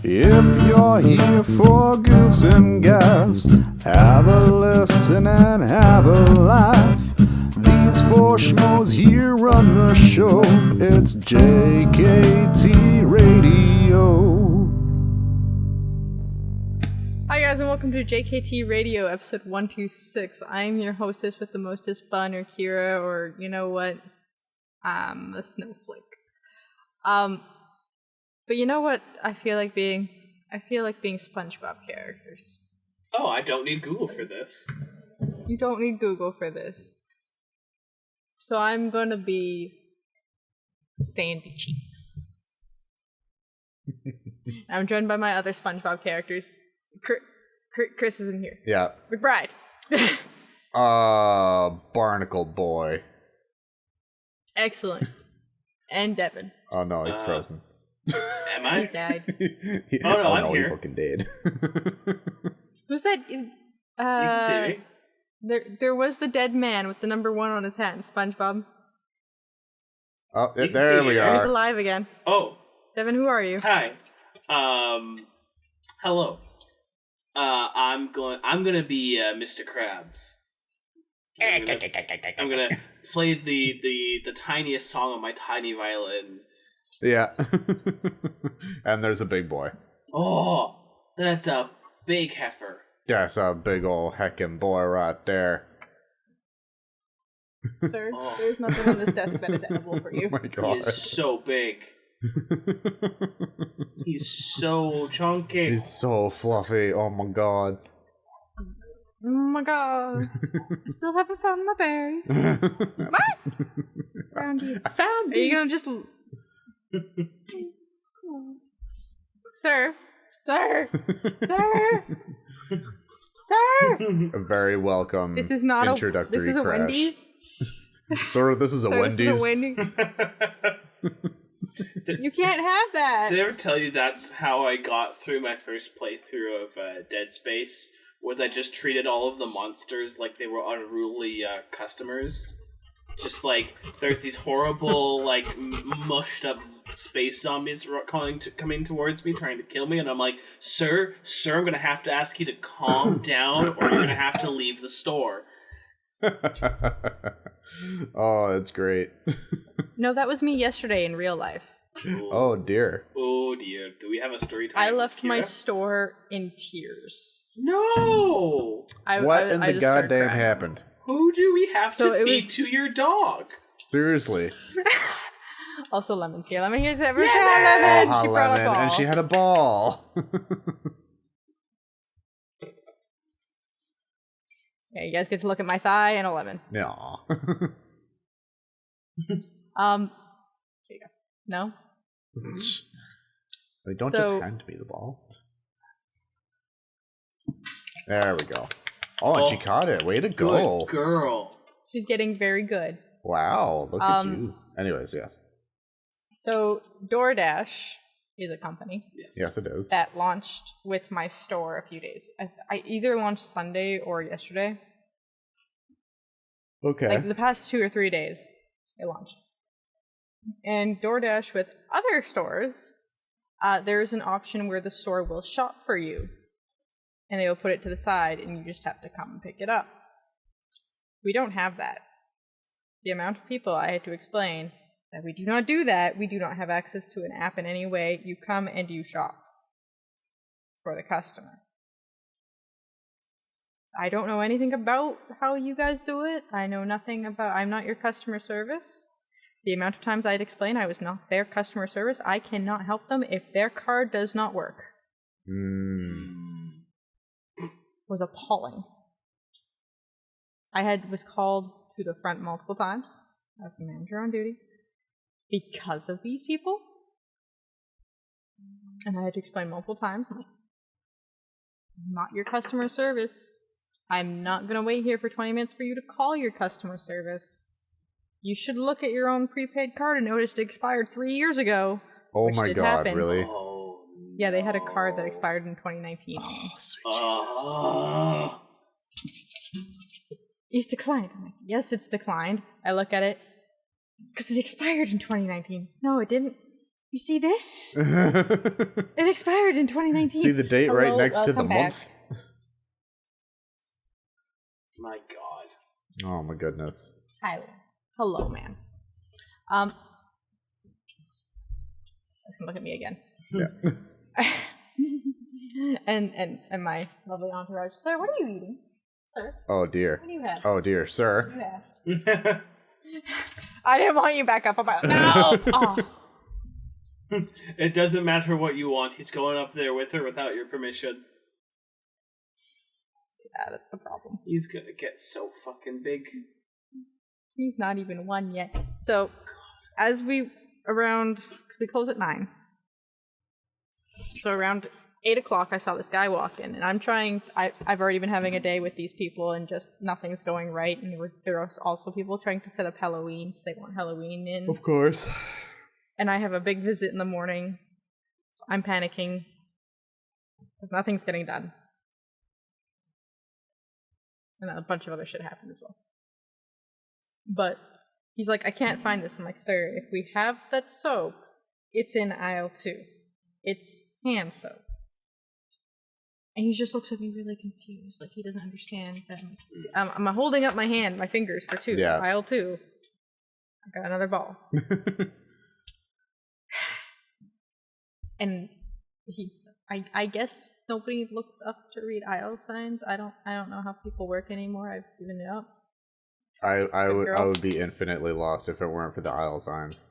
If you're here for goofs and gaffs, have a listen and have a laugh. These four schmoes here run the show. It's JKT Radio. Hi guys and welcome to JKT Radio episode 126. I'm your hostess with the mostest fun, or Kira, or you know what? I'm a snowflake. But you know what I feel like being? I feel like being SpongeBob characters. Oh, I don't need Google for this. You don't need Google for this. So I'm gonna be Sandy Cheeks. I'm joined by my other SpongeBob characters. Chris isn't here. Yeah. McBride. Barnacled boy. Excellent. And Devin. Oh no, he's frozen. Am I? He died. I'm he here. fucking did. Who's that? You can see me. There was the dead man with the number 1 on his hat in SpongeBob. Oh, You can there see we me. He's are. alive again. Oh, Devin, who are you? hi. Hello. I'm gonna be Mr. Krabs. I'm gonna play the tiniest song on my tiny violin. Yeah. And there's a big boy. Oh, that's a big heifer. That's a big ol' heckin' boy right there. Sir, Oh. there's nothing on this desk that is edible for you. Oh my He god. is so big. He's so chunky. He's so fluffy. Oh my god. Oh my god. I still haven't found my berries. What? Found these. Found Are you gonna just... Sir? Sir? Sir? Sir? A very welcome This is not introductory This is a crash. Wendy's? Sir, this is a Sir, Wendy's. This is a Wendy's? You can't have that. Did I ever tell you that's how I got through my first playthrough of Dead Space? Was I just treated all of the monsters like they were unruly customers? Just like there's these horrible, like mushed up space zombies coming towards me, trying to kill me, and I'm like, sir, I'm gonna have to ask you to calm down, or you're gonna have to leave the store. Oh, that's great. No, that was me yesterday in real life. Oh dear. Oh dear, do we have a story time? I left my Kira? store in tears. No. What in I the just started goddamn crying. happened? Who do we have So to it feed was- to your dog? Seriously. Also, Lemon's here. Lemon, here's everyone. Lemon! Lemon! Oh, She brought a lemon, ball. and she had a ball. Yeah, you guys get to look at my thigh and a lemon. Aw. Here you go. No? They don't So- just hand me the ball. There we go. Oh, and she caught it. Way to go. Good girl. She's getting very good. Wow, look at you. Anyways, yes. So, DoorDash is a company Yes, it is. that launched with my store a few days. I either launched Sunday or yesterday. Okay. Like the past 2 or 3 days, it launched. And DoorDash with other stores, there's an option where the store will shop for you. And they will put it to the side and you just have to come and pick it up. We don't have that. The amount of people I had to explain that we do not do that, we do not have access to an app in any way. You come and you shop for the customer. I don't know anything about how you guys do it. I know nothing about... I'm not your customer service. The amount of times I'd explain I was not their customer service, I cannot help them if their card does not work. Was appalling. I was called to the front multiple times as the manager on duty because of these people. And I had to explain multiple times. I'm like, I'm not your customer service. I'm not going to wait here for 20 minutes for you to call your customer service. You should look at your own prepaid card and notice it expired 3 years ago. Oh which my did god, happen. really? Oh, Yeah, they had a card that expired in 2019. Oh, sweet Jesus. It's declined. I'm like, yes, it's declined. I look at it. It's because it expired in 2019. No, it didn't. You see this? It expired in 2019. See the date right Hello, next to the welcome back. month? My God. Oh my goodness. Hi. Hello, man. Let's look at me again. Yeah. and my lovely entourage. Sir, what are you eating? Sir, Oh dear. what do you have? Oh dear, sir. What do you have? I didn't want you back up. I'm like, no! Oh. It doesn't matter what you want. He's going up there with her without your permission. Yeah, that's the problem. He's gonna get so fucking big. He's not even one yet. So, as we because we close at 9. So around 8 o'clock, I saw this guy walk in, and I've already been having a day with these people, and just nothing's going right. And there are also people trying to set up Halloween because they want Halloween in. Of course. And I have a big visit in the morning, so I'm panicking because nothing's getting done. And a bunch of other shit happened as well. But he's like, I can't find this. I'm like, sir, if we have that soap, it's in aisle 2. It's hand soap. And he just looks at me really confused, like he doesn't understand that I'm holding up my fingers for 2. Yeah. Aisle 2. I got another ball. And I guess nobody looks up to read aisle signs. I don't know how people work anymore. I've given it up. I would be infinitely lost if it weren't for the aisle signs.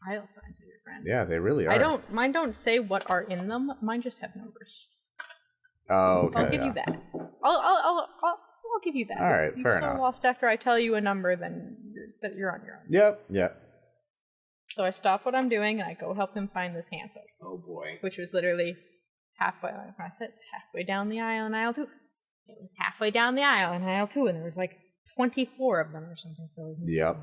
Aisle signs are your friends. Yeah, they really are. Mine don't say what are in them. Mine just have numbers. Oh, okay. I'll give you that. I'll give you that. All right, if fair you're so enough. lost after I tell you a number, then you're on your own. Yep. So I stop what I'm doing and I go help him find this hand soap. Oh boy. Which was literally halfway. When I said it's halfway down the aisle in aisle 2. It was halfway down the aisle in aisle 2, and there was like 24 of them or something silly. Yep.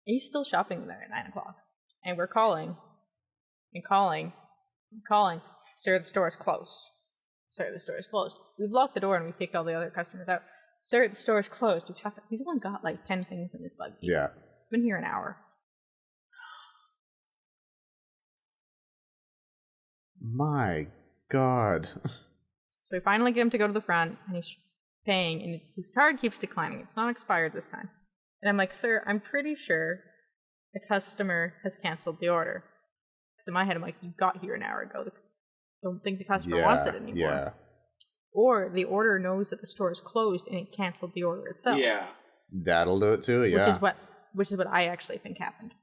He's still shopping there at 9 o'clock. And we're calling. And calling. And calling. Sir, the store is closed. Sir, the store is closed. We've locked the door and we kicked all the other customers out. Sir, the store is closed. He's only got like 10 things in his buggy. Yeah. It's been here an hour. My God. So we finally get him to go to the front, and he's paying, and his card keeps declining. It's not expired this time. And I'm like, sir, I'm pretty sure the customer has canceled the order. Because in my head, I'm like, you got here an hour ago. Don't think the customer wants it anymore. Yeah. Or the order knows that the store is closed and it canceled the order itself. Yeah. That'll do it too, yeah. Which is what I actually think happened.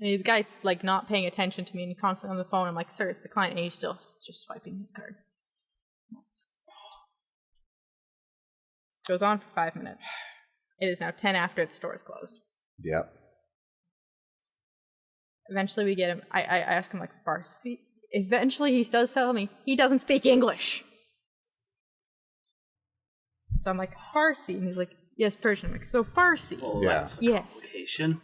And the guy's like not paying attention to me and constantly on the phone. I'm like, sir, it's the client, and he's still just swiping his card. This goes on for 5 minutes. It is now 10 after the store is closed. Yep. Eventually we get him, I ask him like Farsi. Eventually he does tell me he doesn't speak English. So I'm like, Farsi, and he's like, yes, Persian. I'm like, so Farsi. Well, Yeah. that's a Yes. complication.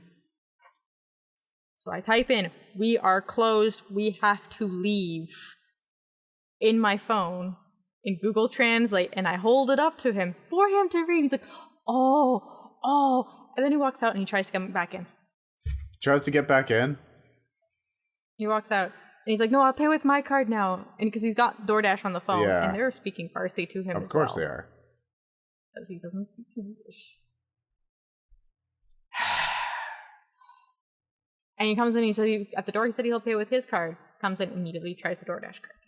So I type in, we are closed, we have to leave, in my phone, in Google Translate, and I hold it up to him for him to read. He's like, oh, and then he walks out and he tries to come back in. Tries to get back in. He walks out, and he's like, no, I'll pay with my card now. And because he's got DoorDash on the phone, Yeah. and they're speaking Farsi to him Of as well. course they are. Because he doesn't speak English. And he comes in, at the door, he said he'll pay with his card. Comes in, immediately tries the DoorDash card.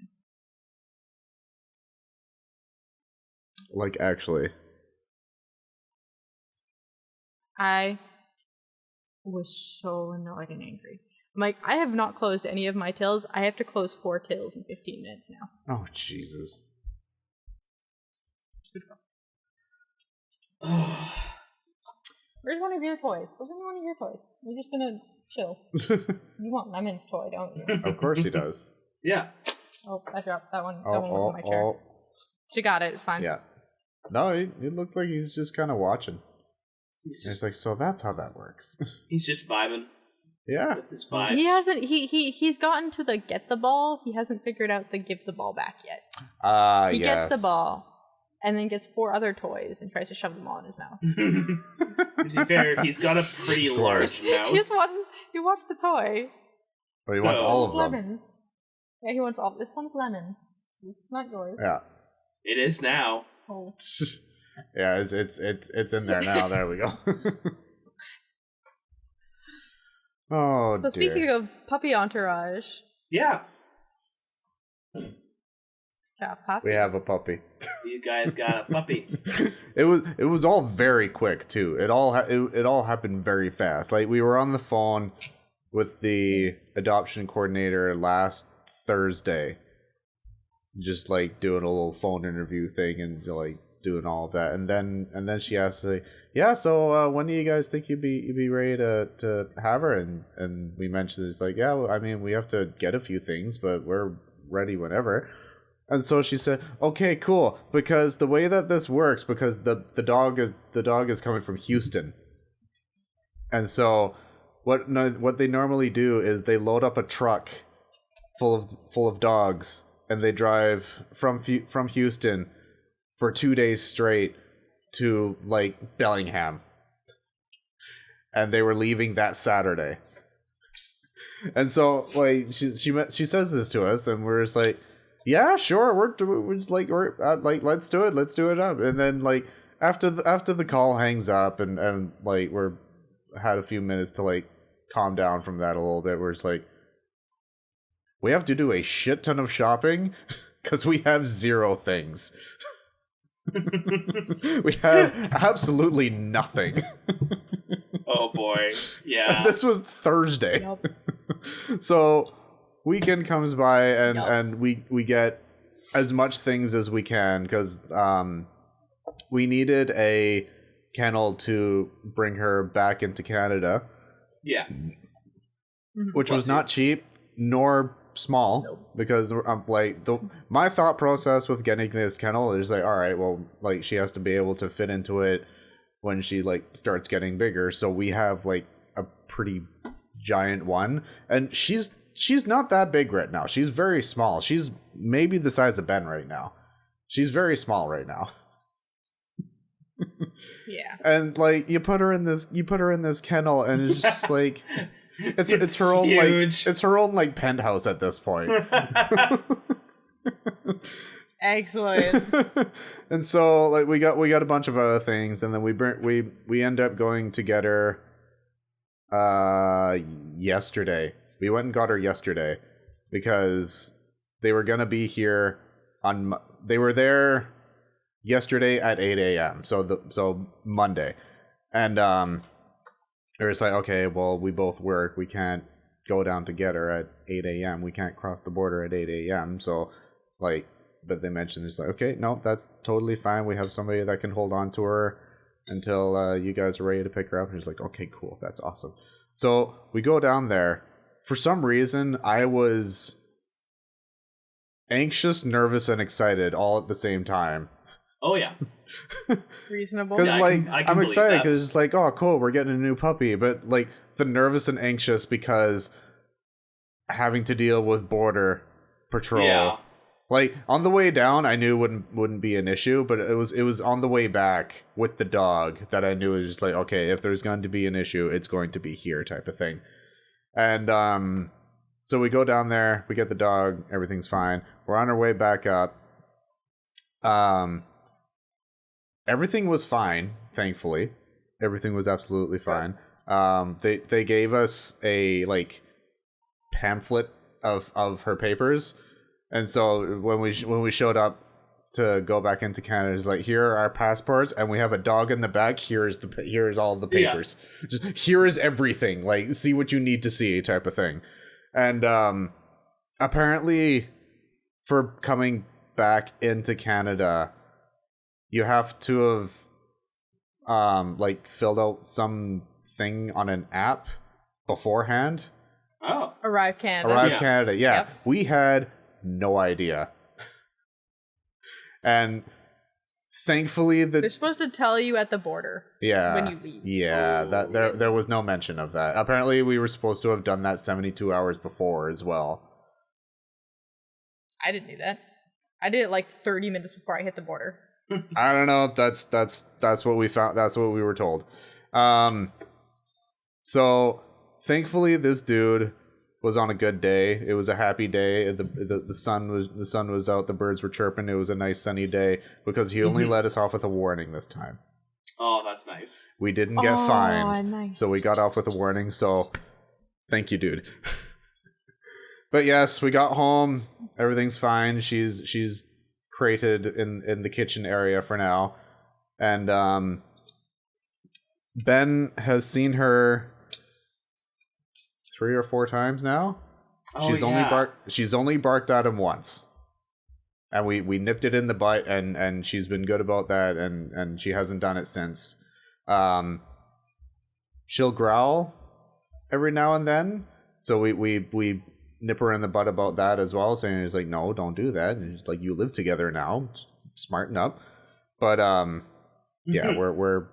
Like, actually. I was so annoyed and angry. I'm like, I have not closed any of my tills. I have to close 4 tills in 15 minutes now. Oh, Jesus. Where's one of your toys? Where's one of your toys? We're just gonna chill. You want Lemon's toy, don't you? Of course he does. Yeah. Oh, I dropped that one. That one went on my chair. Oh. She got it. It's fine. Yeah. No, it looks like he's just kind of watching. He's And it's just, like, so that's how that works. he's just vibing Yeah. with his vibes. He hasn't. He's gotten to the get the ball. He hasn't figured out the give the ball back yet. He Yes. gets the ball. and then gets 4 other toys and tries to shove them all in his mouth. To be fair, he's got a pretty large mouth. He wants the toy. But he wants all of them. Lemons. Yeah, he wants all. This one's lemons. This is not yours. Yeah. It is now. Oh. Yeah, it's in there now. There we go. Oh, so speaking of puppy entourage. Yeah. We have a puppy. You guys got a puppy. It was all very quick too. It all happened very fast. Like we were on the phone with the adoption coordinator last Thursday, just like doing a little phone interview thing and like doing all of that, and then she asked, like, yeah, so when do you guys think you'd be ready to have her? And we mentioned it's like, yeah, well, I mean, we have to get a few things, but we're ready whenever. And so she said, okay, cool, because the way that this works, because the dog is coming from Houston, and so what they normally do is they load up a truck full of dogs, and they drive from Houston for 2 days straight to like Bellingham, and they were leaving that Saturday. And so like she says this to us, and we're just like, yeah, sure, we're just like let's do it up. And then like after the call hangs up and like we're had a few minutes to like calm down from that a little bit, we're just like, we have to do a shit ton of shopping because we have 0 things. We have absolutely nothing. Oh boy, yeah. This was Thursday. Yep. So weekend comes by and we get as much things as we can because we needed a kennel to bring her back into Canada. Yeah. Which was not cheap nor small, because my thought process with getting this kennel is like, all right, well, like she has to be able to fit into it when she like starts getting bigger, so we have like a pretty giant one, and she's not that big right now. She's very small. She's maybe the size of Ben right now. She's very small right now. Yeah. And like you put her in this kennel, and it's just like it's her own huge. It's her own like penthouse at this point. Excellent. And so like we got a bunch of other things, and then we end up going to get her yesterday. We went and got her yesterday because they were gonna be here they were there yesterday at 8 a.m. So Monday, and it was like, okay, well, we both work. We can't go down to get her at 8 a.m. We can't cross the border at 8 a.m. So, like, but they mentioned, it's like, okay, no, that's totally fine. We have somebody that can hold on to her until you guys are ready to pick her up. And he's like, okay, cool. That's awesome. So we go down there. For some reason, I was anxious, nervous, and excited all at the same time. Oh, yeah. Reasonable. Because, yeah, I'm excited because it's like, oh, cool, we're getting a new puppy. But, like, the nervous and anxious because having to deal with border patrol. Yeah. Like, on the way down, I knew wouldn't be an issue, but it was on the way back with the dog that I knew it was just like, okay, if there's going to be an issue, it's going to be here type of thing. And so we go down there, we get the dog, everything's fine. We're on our way back up. Everything was fine, thankfully. Everything was absolutely fine. They gave us a like pamphlet of her papers, and so when we showed up to go back into Canada, it's like, here are our passports, and we have a dog in the back. Here's all the papers. Yeah. Just here is everything. Like, see what you need to see, type of thing. And apparently, for coming back into Canada, you have to have like filled out something on an app beforehand. Oh. Arrive Canada. Canada, yeah. Yep. We had no idea. And thankfully they're supposed to tell you at the border. Yeah. When you leave. Yeah, there was no mention of that. Apparently we were supposed to have done that 72 hours before as well. I didn't do that. I did it like 30 minutes before I hit the border. I don't know. That's what we found. That's what we were told. So thankfully, this dude was on a good day. It was a happy day. The sun was out. The birds were chirping. It was a nice sunny day because he only let us off with a warning this time. Oh, that's nice. We didn't get fined, nice. so we got off with a warning. So thank you, dude. But yes, we got home. Everything's fine. She's crated in the kitchen area for now, and Ben has seen her 3 or 4 times now. Oh, She's only barked at him once, and we nipped it in the butt, and she's been good about that, and she hasn't done it since. She'll growl every now and then, so we nip her in the butt about that as well, saying it's like, no, don't do that. And it's like, you live together now, smarten up. But yeah, we're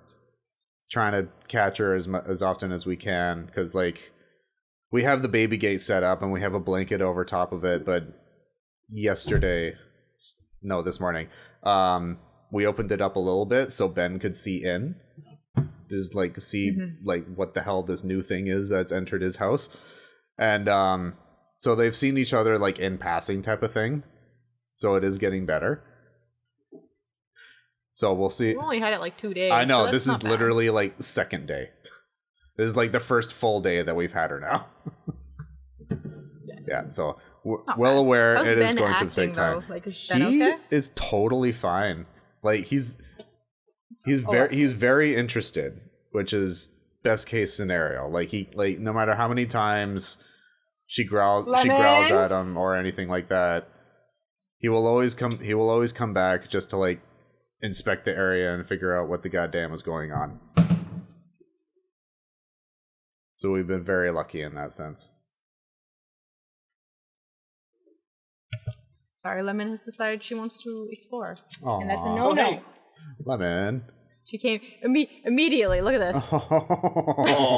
trying to catch her as often as we can, because like we have the baby gate set up and we have a blanket over top of it. But this morning, we opened it up a little bit so Ben could see in, just like see like what the hell this new thing is that's entered his house, and so they've seen each other like in passing type of thing. So it is getting better. So we'll see. We only had it like 2 days. I know, so this is bad. literally like the second day. This is like the first full day that we've had her now. Yeah, so we're well aware How's it Ben is going to acting, take time. though? Like, is Ben He okay? is totally fine. Like he's very interested, which is best case scenario. Like no matter how many times she growls at him or anything like that, he will always come back just to like inspect the area and figure out what the goddamn is going on. So we've been very lucky in that sense. Sorry, Lemon has decided she wants to explore. Aww. And that's a no-no. Okay. Lemon. She came immediately. Look at this. Oh,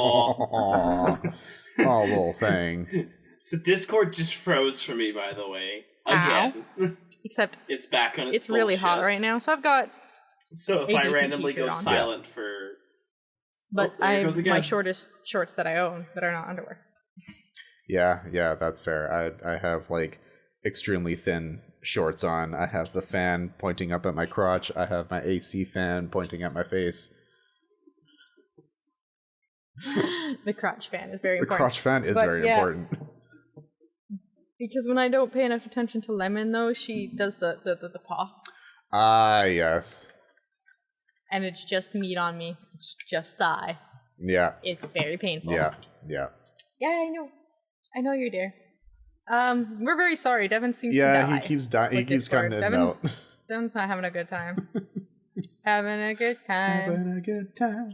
little thing. So Discord just froze for me, by the way. Again. Except It's back on its it's really hot bullshit. right now, so I've got... So if a I decent randomly t-shirt go on. silent for... But there it I goes have again. my shortest shorts that I own that are not underwear. Yeah, that's fair. I have like extremely thin shorts on. I have the fan pointing up at my crotch. I have my AC fan pointing at my face. The crotch fan is very The important. crotch fan is But, very yeah. important. Because when I don't pay enough attention to Lemon, though, she does the paw. Ah, yes. And it's just meat on me. It's just thigh. Yeah. It's very painful. Yeah. Yeah, I know. I know you're there. We're very sorry. Devin seems to die. Yeah, he keeps dying. He with keeps Discord. cutting it out. Devin's not having a good time. Having a good time. Having a good time.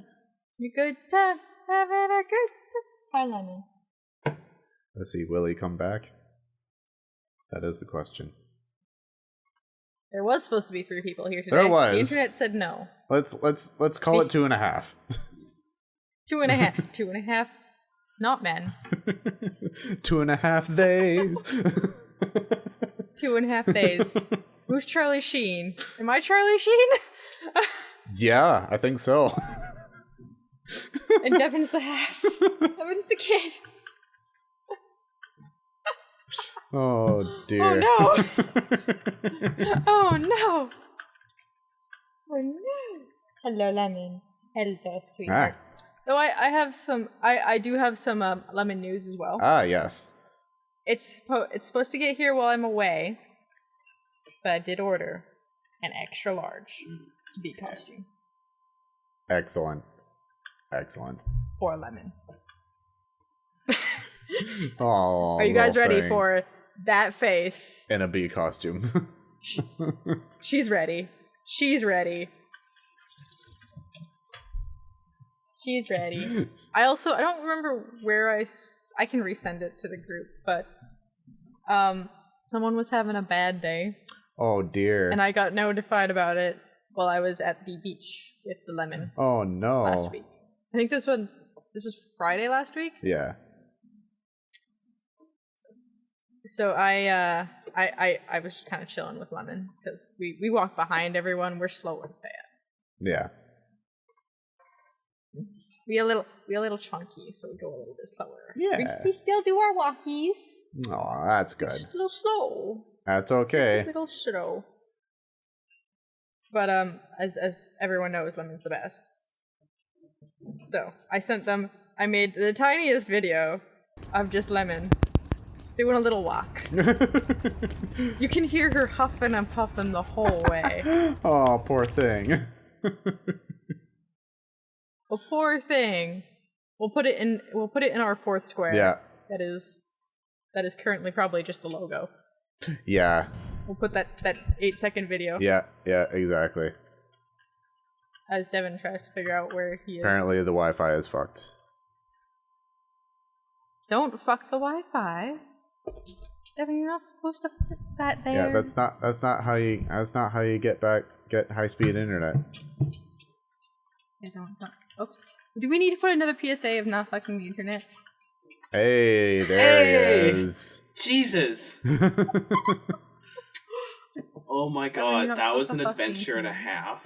A good time. Having a good time. Hi, Lemon. Let's see, will he come back? That is the question. There was supposed to be 3 people here today. There was. The internet said no. Let's call it 2.5. 2.5. 2.5. Not men. 2.5 days. 2.5 days. Who's Charlie Sheen? Am I Charlie Sheen? Yeah, I think so. And Devin's the half. Devin's the kid. Oh dear. Oh no. Oh no. Oh no. Hello, Lemon. Hello, sweetheart. Though I have some. I do have some Lemon news as well. Ah, yes. It's supposed to get here while I'm away, but I did order an extra large bee costume Excellent. for Lemon. Oh. Are you guys ready for that face? in a bee costume? She's ready. She's ready. She's ready. I don't remember where I can resend it to the group, but someone was having a bad day, Oh dear. and I got notified about it while I was at the beach with the Lemon Oh no. last week. I think this was Friday last week. Yeah. So I was kind of chilling with Lemon because we walk behind everyone. We're slower than that. Yeah. We a little chunky, so we go a little bit slower. Yeah. We still do our walkies. Oh, that's good. Just a little slow. That's okay. Just a little slow. But as everyone knows, Lemon's the best. So I made the tiniest video of just Lemon just doing a little walk. You can hear her huffing and puffing the whole way. Oh, poor thing. A poor thing. We'll put it in our fourth square. Yeah. That is currently probably just the logo. Yeah. We'll put that 8-second video. Yeah, exactly. As Devin tries to figure out where he is. Apparently the Wi-Fi is fucked. Don't fuck the Wi-Fi. Devin, you're not supposed to put that there. Yeah, that's not how you get high speed internet. Yeah, don't. Oops. Do we need to put another PSA of not fucking the internet? Hey, there he is. Jesus. Oh my god, that was an adventure and a half.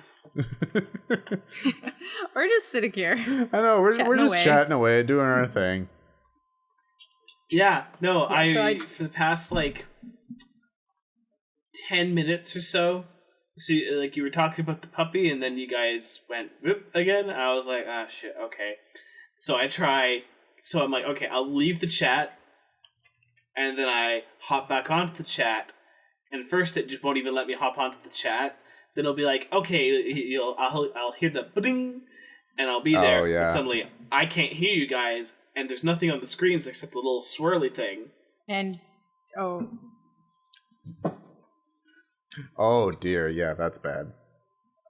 We're just sitting here. I know, we're just chatting away, doing our thing. Yeah, no, I for the past 10 minutes or so, you were talking about the puppy and then you guys went whoop again. I was like, ah shit, okay. So I'm like, okay, I'll leave the chat and then I hop back onto the chat. And first, it just won't even let me hop onto the chat. Then it'll be like, okay, I'll hear the ding, and I'll be there. Oh, yeah. And suddenly, I can't hear you guys, and there's nothing on the screens except the little swirly thing. And oh dear, yeah, that's bad.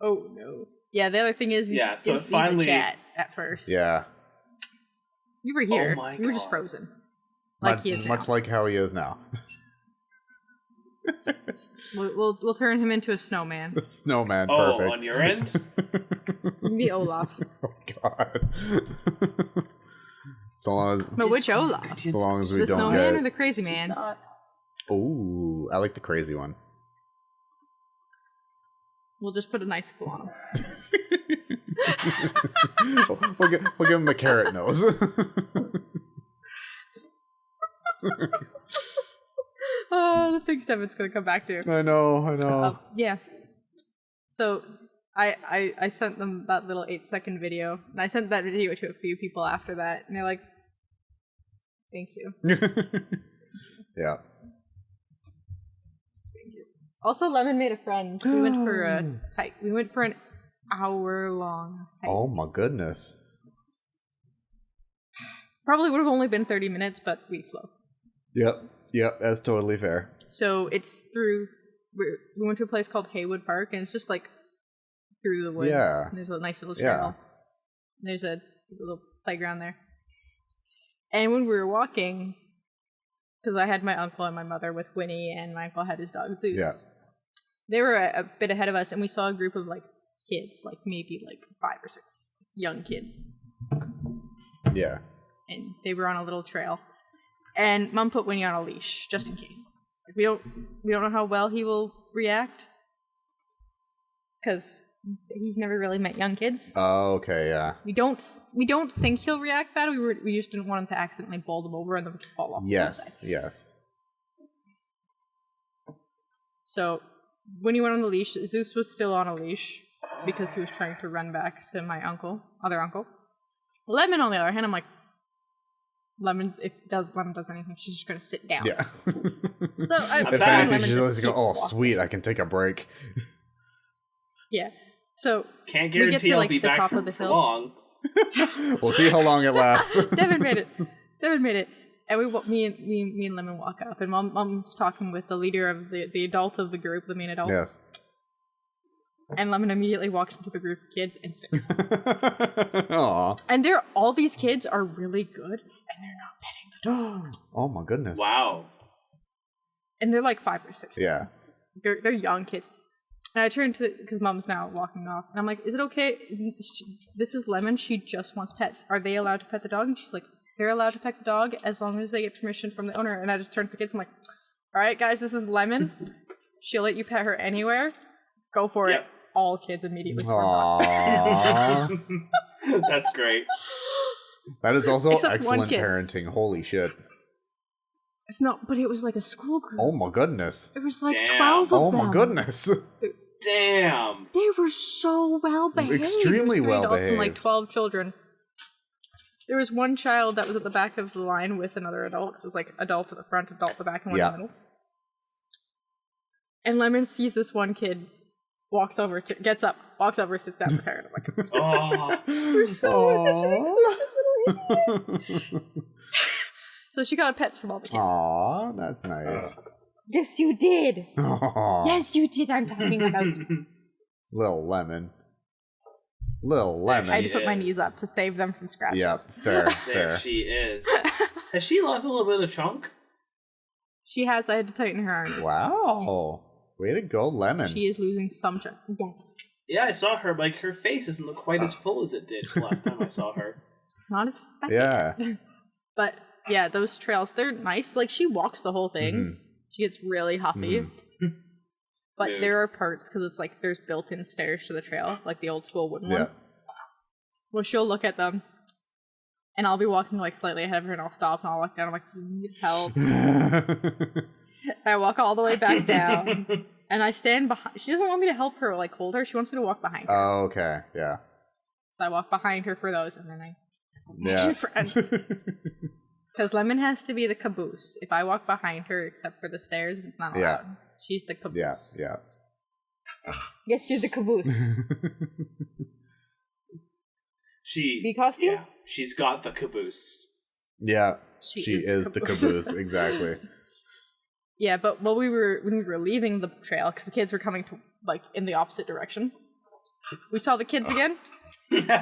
Oh no. Yeah, the other thing is, so it finally the chat at first. Yeah. You were here. Oh my you were just God. frozen, Much now. like how he is now. We'll turn him into a snowman. Snowman, Oh, perfect. on your end? You can be Olaf. Oh God. So long as. But which Olaf? So long as we The don't snowman get. or the crazy man? Ooh, I like the crazy one. We'll just put an icicle on him. we'll give him a carrot nose. Oh, the thing Steven's gonna come back to. I know. Yeah. So I sent them that little 8-second video, and I sent that video to a few people after that, and they're like, "Thank you." Yeah. Thank you. Also, Lemon made a friend. We went for a hike. We went for an hour-long hike. Oh my goodness. Probably would have only been 30 minutes, but we slow. Yep, that's totally fair. So it's through. We went to a place called Haywood Park, and it's just like through the woods. Yeah. And there's a nice little trail. And there's a little playground there. And when we were walking, because I had my uncle and my mother with Winnie, and my uncle had his dog Zeus. Yeah. They were a bit ahead of us, and we saw a group of kids, maybe 5 or 6 young kids. Yeah. And they were on a little trail. And Mom put Winnie on a leash, just in case. We don't know how well he will react, because he's never really met young kids. Oh, okay, yeah. We don't think he'll react bad. We just didn't want him to accidentally bowl them over and them to fall off. Yes. So when he went on the leash, Zeus was still on a leash because he was trying to run back to my other uncle. Lemon, on the other hand, I'm like, Lemon does anything, she's just gonna sit down. Yeah. So if anything, she's just go, oh, sweet, I can take a break. Yeah. So can't guarantee I'll be back for long. We'll see how long it lasts. Devin made it. And me and Lemon walk up, and Mom's talking with the leader of the adult of the group, the main adult. Yes. And Lemon immediately walks into the group of kids and sits. Aww. And all these kids are really good, and they're not petting the dog. Oh my goodness. Wow. And they're 5 or 6. Yeah. They're young kids. And I turned to, because Mom's now walking off, and I'm like, is it okay? This is Lemon. She just wants pets. Are they allowed to pet the dog? And she's like, they're allowed to pet the dog as long as they get permission from the owner. And I just turned to the kids. I'm like, All right, guys, this is Lemon. She'll let you pet her anywhere. Go for it. All kids immediately swarm Aww. That's great. That is also Except excellent one kid. parenting. Holy shit. It's not, but it was like a school group. Oh my goodness. There was like Damn. 12 of them. Oh my goodness. Damn. They were so well behaved. Extremely There was 3 adults and like well-behaved. 12 children. There was one child that was at the back of the line with another adult. So it was like adult at the front, adult at the back, and one in the middle. And Lemon sees this one kid, gets up, walks over, sits down with her. And I'm like, Oh. we're so efficient. So she got pets from all the kids. Aw, that's nice. Yes, you did. Aw. Yes, you did. I'm talking about. Little Lemon. Little Lemon. I had to put my is. knees up to save them from scratches. Yeah, fair, There fair. she is. Has she lost a little bit of chunk? She has. I had to tighten her arms. Wow. Way to go, Lemon. She is losing some chunk. Yes. Yeah, I saw her. Like, her face doesn't look quite as full as it did last time I saw her. Not as fat. Yeah. But yeah, those trails, they're nice. Like, she walks the whole thing. Mhm. She gets really huffy. But Yeah. there are parts, because it's like there's built-in stairs to the trail, like the old school wooden ones. Well, she'll look at them, and I'll be walking like slightly ahead of her, and I'll stop, and I'll look down. I'm like, "You need help." I walk all the way back down, and I stand behind. She doesn't want me to help her, like hold her. She wants me to walk behind her. Oh, okay. Yeah. So I walk behind her for those, and then I Yeah. because Lemon has to be the caboose. If I walk behind her, except for the stairs, it's not allowed. Yeah. She's the caboose. Yeah. Yes, she's the caboose. She. costume? Yeah, she's got the caboose. Yeah. She She is the is the caboose. caboose. Exactly. Yeah, but when we were leaving the trail, because the kids were coming to like in the opposite direction, we saw the kids again, and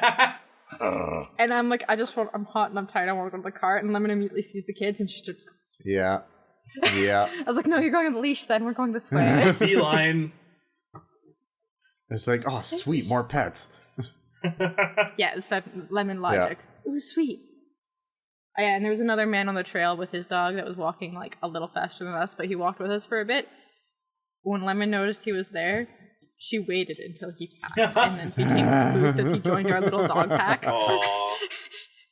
I'm like, I'm hot and I'm tired. I want to go to the car, and Lemon immediately sees the kids, and she just goes this way. Yeah. Yeah. I was like, no, you're going on the leash. Then we're going this way. Feline. It's like, oh, sweet, more pets. Yeah, it's that Lemon logic. It was sweet. Oh, yeah, and there was another man on the trail with his dog that was walking like a little faster than us, but he walked with us for a bit. When Lemon noticed he was there, she waited until he passed and then became caboose as he joined our little dog pack. Aww.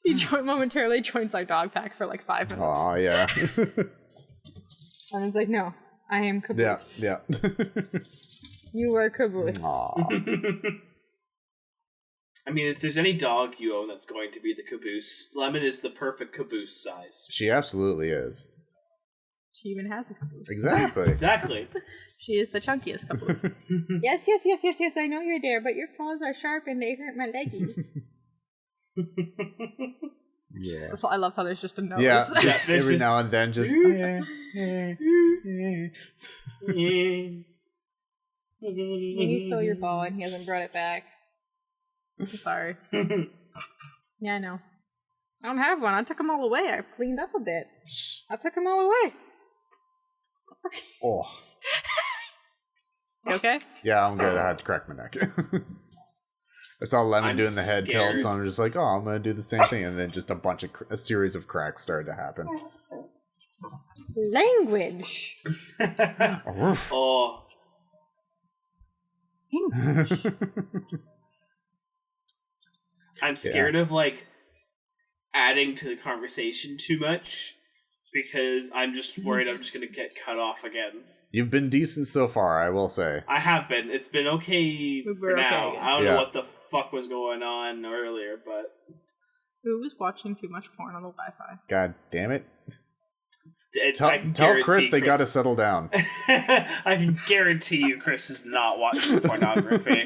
He momentarily joins our dog pack for like 5 minutes. Oh, yeah. And it's like, no, I am Yeah. caboose. Yeah. You are caboose. Aw. I mean, if there's any dog you own that's going to be the caboose, Lemon is the perfect caboose size. She absolutely is. She even has a caboose. Exactly. Exactly. She is the chunkiest caboose. Yes, I know you're there, but your claws are sharp and they hurt my leggies. Yeah. I love how there's just a nose. Yeah. Yeah, there's Every just- now and then, just. When you stole your ball and he hasn't brought it back. I'm sorry. Yeah, I know. I don't have one. I took them all away. I cleaned up a bit. I took them all away. Oh. You okay? Yeah, I'm good. I had to crack my neck. I saw Lemon I'm doing the head tilt, scared. so I'm just like, oh, I'm gonna do the same thing, and then just a series of cracks started to happen. Language. Oh, English. I'm scared of like adding to the conversation too much because I'm just worried I'm just gonna get cut off again. You've been decent so far, I will say. I have been. It's been okay We're for now. okay. I don't Yeah. know what the fuck was going on earlier, but Who was watching too much porn on the Wi-Fi? God damn it. it's Tell I Chris guarantee they gotta settle down. I can guarantee you Chris is not watching pornography.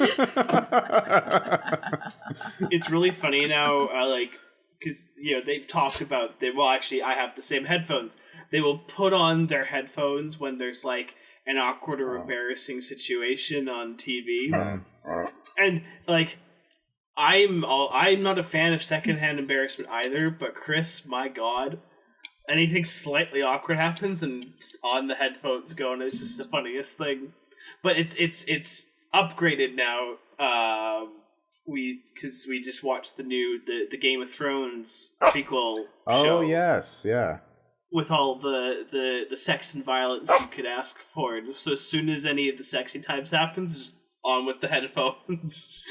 It's really funny now, like, because, they've talked about, actually, I have the same headphones. They will put on their headphones when there's, like, an awkward or embarrassing situation on TV. And, like, I'm not a fan of secondhand embarrassment either, but Chris, my god, anything slightly awkward happens and on the headphones go, and it's just the funniest thing. But it's upgraded now. Because we just watched the Game of Thrones prequel show. Oh, yes, yeah. with all the sex and violence you could ask for. So as soon as any of the sexy times happens, just on with the headphones.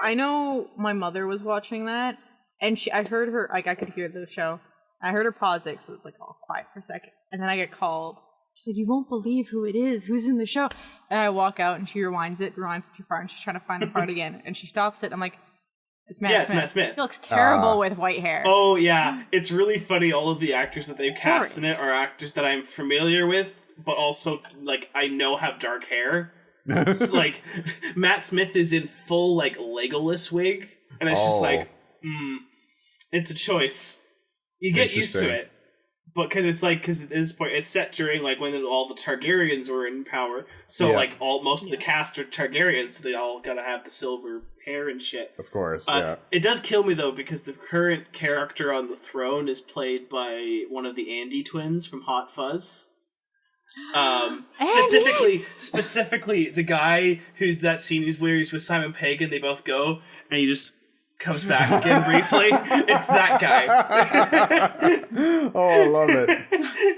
I know my mother was watching that, and I heard her, like, I could hear the show. I heard her pause it, so it's like all quiet for a second. And then I get called. She's like, you won't believe who it is, who's in the show. And I walk out, and she rewinds too far, and she's trying to find the part again. And she stops it, I'm like, it's Matt Smith. It's Matt Smith. He looks terrible with white hair. Oh, yeah. It's really funny. All of the actors that they've cast in it are actors that I'm familiar with, but also, like, I know have dark hair. It's like, Matt Smith is in full, like, Legolas wig, and it's just like, it's a choice. You get used to it. But because at this point, it's set during, like, when all the Targaryens were in power. So, like, most of the cast are Targaryens, so they all gotta have the silver hair and shit. Of course, It does kill me, though, because the current character on the throne is played by one of the Andy twins from Hot Fuzz. Specifically, the guy who's that scene is where he's with Simon Pegg and they both go, and he just comes back again briefly. It's that guy. Oh, I love it.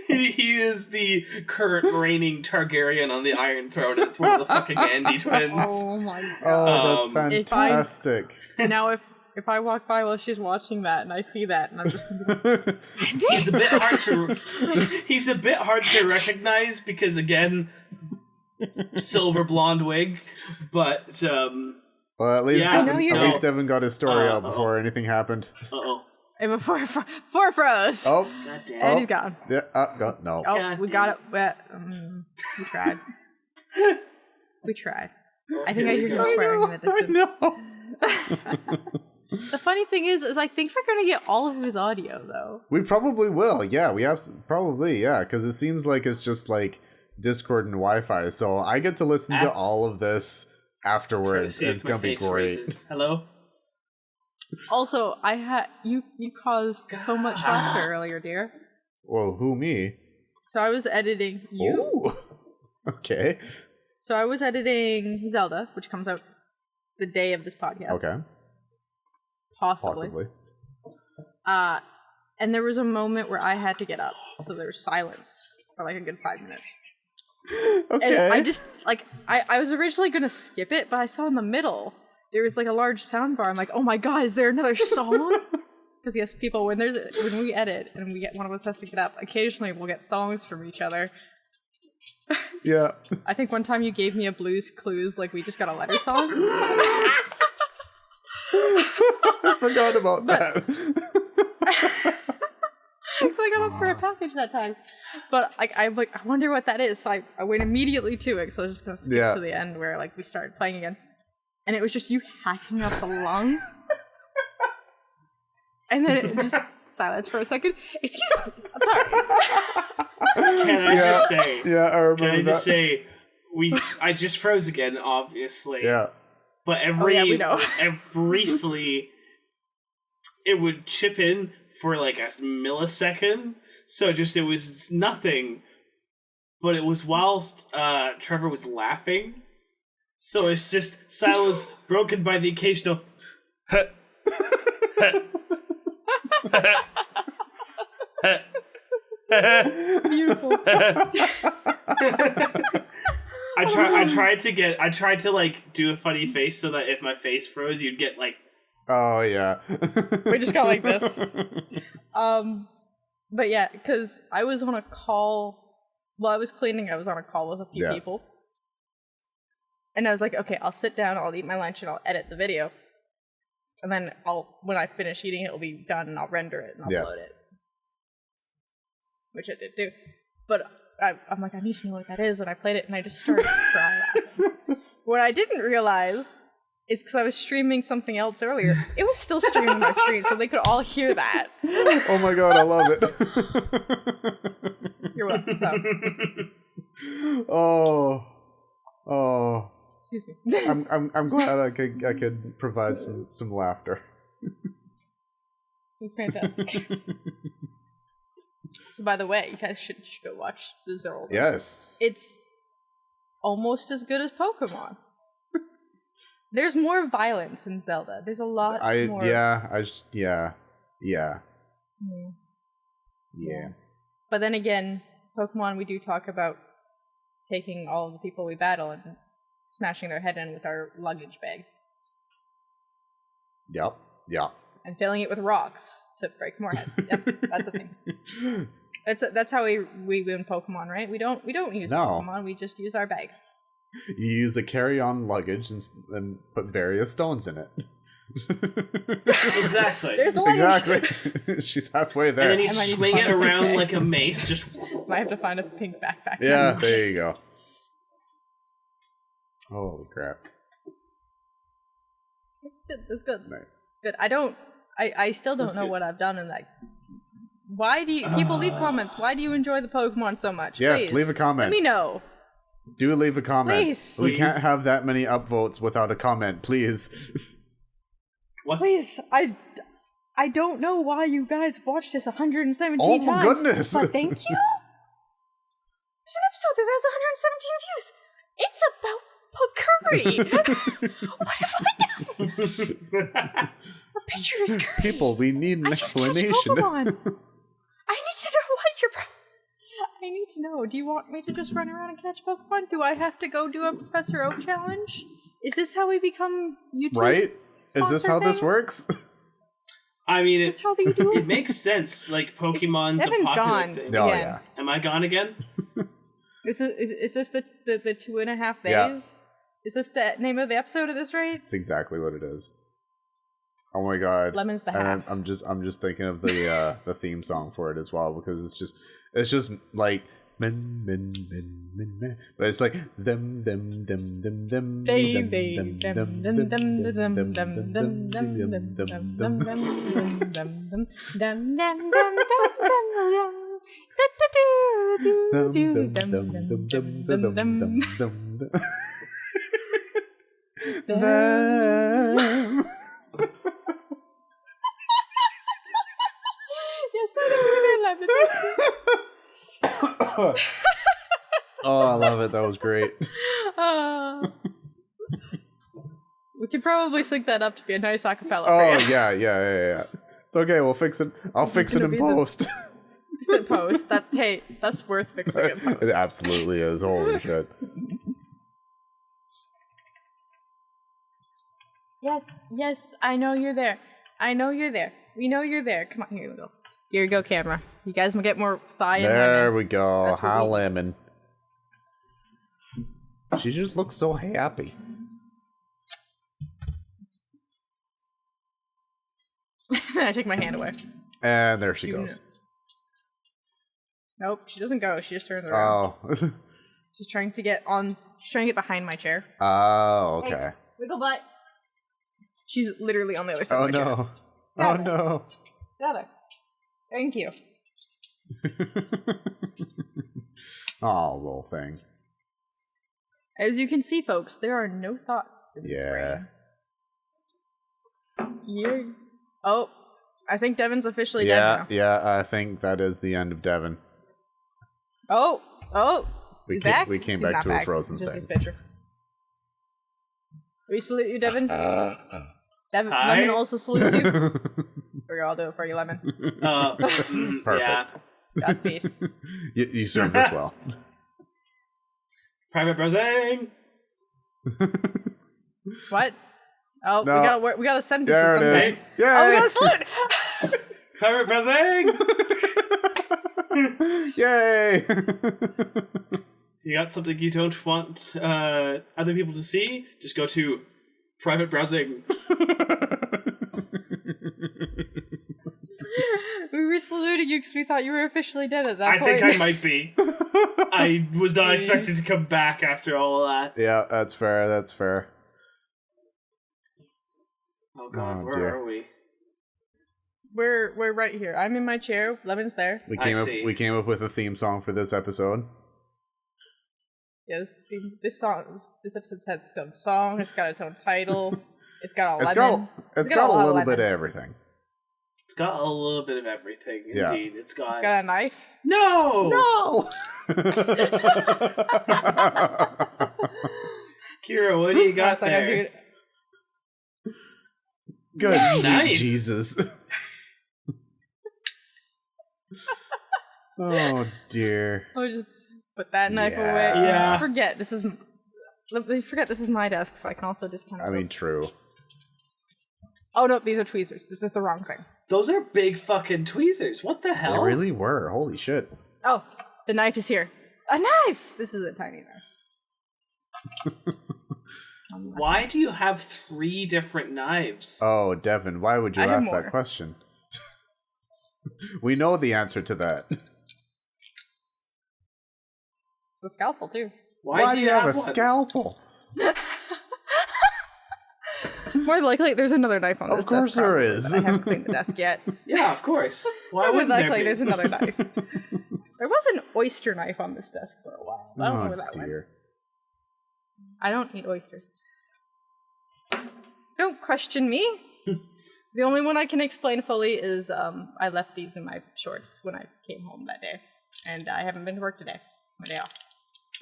He is the current reigning Targaryen on the Iron Throne. And it's one of the fucking Andy twins. Oh my god. Oh, that's fantastic. Now if I walk by while she's watching that and I see that and I'm just gonna be like, Andy? He's a bit hard to recognize because, again, silver blonde wig, but well, at least Devin got his story out before anything happened. And before froze. Oh, god damn! And he's gone. Yeah, no. Oh, God we got it. We tried. We tried. I think I hear him swearing in the distance. I know. The funny thing is I think we're gonna get all of his audio though. We probably will. Yeah, we probably because it seems like it's just like Discord and Wi-Fi. So I get to listen to all of this afterwards. It's gonna be great. Hello. Also, you caused so much laughter earlier, dear. Whoa, who, me? So I was editing you. Ooh. Okay. So I was editing Zelda, which comes out the day of this podcast. Okay. Possibly. And there was a moment where I had to get up, so there was silence for like a good 5 minutes. Okay. And I just I was originally gonna skip it, but I saw in the middle there was like a large sound bar. I'm like, oh my god, is there another song? Because yes, people, when we edit and one of us has to get up, occasionally we'll get songs from each other. Yeah. I think one time you gave me a Blues Clues, like we just got a letter song. I forgot about that. Because I got up for a package that time. But I'm like, I wonder what that is. So I went immediately to it, so I was just going to skip to the end where like we started playing again. And it was just you hacking up the lung. And then it just silence for a second. Excuse me, I'm sorry. Can I just say? Yeah, I remember Can I just that. say? I just froze again, obviously. Yeah. But we know. briefly, it would chip in for like a millisecond. So it was nothing. But it was whilst Trevor was laughing. So it's just silence broken by the occasional. Beautiful. I tried to like do a funny face so that if my face froze, you'd get like. Oh yeah. We just got like this. But yeah, because I was on a call while I was cleaning. I was on a call with a few people, and I was like, okay, I'll sit down, I'll eat my lunch, and I'll edit the video, and then when I finish eating, it'll be done, and I'll render it and upload it, which I did do. But I'm like, I need to know what that is, and I played it, and I just started to cry laughing. What I didn't realize is because I was streaming something else earlier, it was still streaming my screen, so they could all hear that. Oh my god, I love it. You're welcome. So. Oh. Excuse me. I'm glad I could provide some laughter. It's fantastic. So, by the way, you guys should go watch the Zelda. Yes. It's almost as good as Pokemon. There's more violence in Zelda. There's a lot more. Yeah. Yeah. But then again, Pokemon, we do talk about taking all of the people we battle and smashing their head in with our luggage bag. Yep. And filling it with rocks to break more heads. Yep, that's a thing. That's how we win Pokemon, right? We don't use Pokemon. We just use our bag. You use a carry-on luggage and put various stones in it. Exactly. There's the luggage. Exactly. She's halfway there. And then you swing it around like a mace. Just. Might have to find a pink backpack. Yeah, there you go. Holy crap. It's good. It's good. Nice. It's good. I still don't know what I've done in that. Why do you people leave comments? Why do you enjoy the Pokemon so much? Yes, Please, leave a comment. Let me know. Do leave a comment. Please. We can't have that many upvotes without a comment, please. Please, I don't know why you guys watched this 117 Oh times. my goodness. But thank you. There's an episode that has 117 views. It's about curry. What have I done? The picture is curry. People, we need an explanation. Pokemon. I need to know what you're... I need to know. Do you want me to just run around and catch Pokemon? Do I have to go do a Professor Oak challenge? Is this how we become YouTube? Right? Is this how this works? I mean, Is this how you do it? it makes sense. Like, Pokemon's a Devin's popular gone. thing. Oh, Again. yeah. Am I gone again? Is this the 2.5 days? Yeah. Is this the name of the episode at this rate? It's exactly what it is. Oh my god. Lemon's the And half. I'm just thinking of the theme song for it as well, because it's just like men, but it's like them They Yes, I know. Oh, I love it. That was great. We could probably sync that up to be a nice acapella Oh, for you. yeah. It's okay. We'll fix it. I'll fix it in post. Fix it in post. That's worth fixing in post. It absolutely is. Holy shit. Yes, I know you're there. We know you're there. Come on, here we go. Here you go, camera. You guys will get more thigh and There lemon. we go. That's what Hi, we- Lemon. She just looks so happy. I take my hand away. And there she goes. Nope, she doesn't go. She just turns around. Oh. She's trying to get behind my chair. Oh, okay. Hey, wiggle butt. She's literally on the other side Oh of my chair. no. Get Oh out of there. no. Get out of there. Thank you. Oh, little thing. As you can see, folks, there are no thoughts in this Yeah. brain. Here. Oh, I think Devin's officially dead Yeah, now. yeah, I think that is the end of Devin. Oh, We he's came, back? we came He's back not to a frozen It's just thing. his picture. We salute you, Devin. Devin, Hi. Lemon also salutes you. Here, I'll do it for you, Lemon. Perfect. Yeah. Godspeed. You served us well. Private browsing. What? Oh, No. we got a sentence or There something. it is. Yay! Oh, we got a salute! Private browsing. Yay! You got something you don't want other people to see? Just go to private browsing. We were saluting you because we thought you were officially dead at that I point. think I might be. I was not expecting to come back after all of that. Yeah, that's fair. That's fair. Oh god, Oh, where dear. are we? We're right here. I'm in my chair. Lemon's there. We I see. came up with a theme song for this episode. Yeah, this episode has its own song. It's got its own title. It's got a It's lemon. got a lot of little bit lemon. of everything. It's got a little bit of everything, Yeah. indeed. It's got... It's got a knife. No! No. Kira, what do you got It's like I'm there? doing- Good Nice. Jesus. Oh dear. I'll just put that knife Yeah. away. Yeah. Forget this is my desk, so I can also just kind of. I mean, true. Oh no, these are tweezers. This is the wrong thing. Those are big fucking tweezers. What the They hell? really were. Holy shit. Oh, the knife is here. A knife. This is a tiny knife. Why do you have 3 different knives? Oh, Devin, why would you I have ask more. that question? We know the answer to that. The scalpel too. Why do you have a one? scalpel? More likely, there's another knife on this Of course desk. there probably, is. but I haven't cleaned the desk yet. Yeah, of course. Why More wouldn't there likely, be? there's another knife. There was an oyster knife on this desk for a while. I don't know where that went. dear. I don't eat oysters. Don't question me. The only one I can explain fully is I left these in my shorts when I came home that day, and I haven't been to work today. It's my day off.